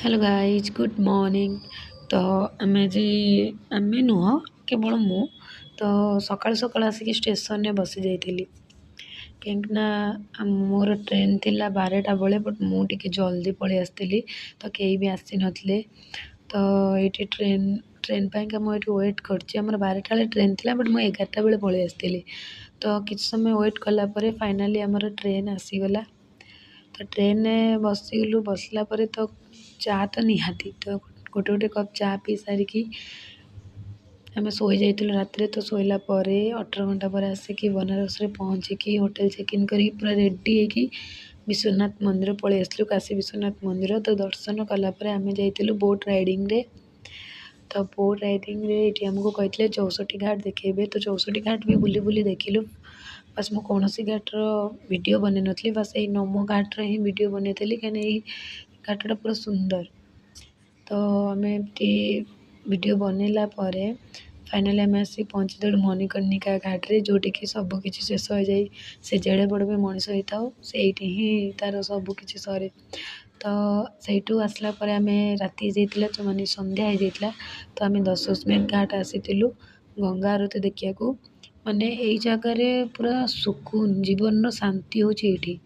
Hello guys good morning. तो आमे जी आमे नुह केवल मु तो सकाल सकाल आसिक स्टेशन रे बसी जाइली कहीं मोर ट्रेन थिला 12टा बेले बट मुझे जल्दी पलि आसती तो कहीं भी आसी नथिले। तो ये ट्रेन ट्रेन पाइंका मुझे वेट कर 12टा बेले ट्रेन थिला बट मुझे 11टा बेले पलि आसती। तो किसी समय वेट कलापर फाइनाली आमर ट्रेन आसीगला। तो ट्रेन बसगलु बसला पर तो चा तो निहाती तो गोटे गोटे कप चा पी सारिकी आमे शोई जाइलु रात तो शोला 18 घंटा पर आसिकी बनारस रे पहुँचिकी होटेल चेक इन करी पूरा रेडी होगी विश्वनाथ मंदिर पलि आसलु काशी विश्वनाथ मंदिर। तो दर्शन कलापर आमे जाइलु बोट राइडिंग रे। तो बोट राइडिंग रे ये आमको कहते 64 घाट देखेबे तो 64 घाट भी बुली बुली देखिलु। बस मु कौन घाटर वीडियो बन नी बस यही नमो घाटर ही वीडियो बनई कहीं घाटटा पूरा सुंदर। तो आम वीडियो बनैला फाइनाली आम आसी पहुँचीदेलु मणिकर्णिका घाट्रे जोटि कि सबकि शेष हो जाए से जेड़े बड़ भी मनीष होता से ही तार सबकि सरे। तो सहीठू आसला आम राति जाइला माने संध्या हो जाइला। तो आम 10 घाट आसीलु गंगा आरती देखा माने यही जगार पूरा सुकून जीवन शांति होची।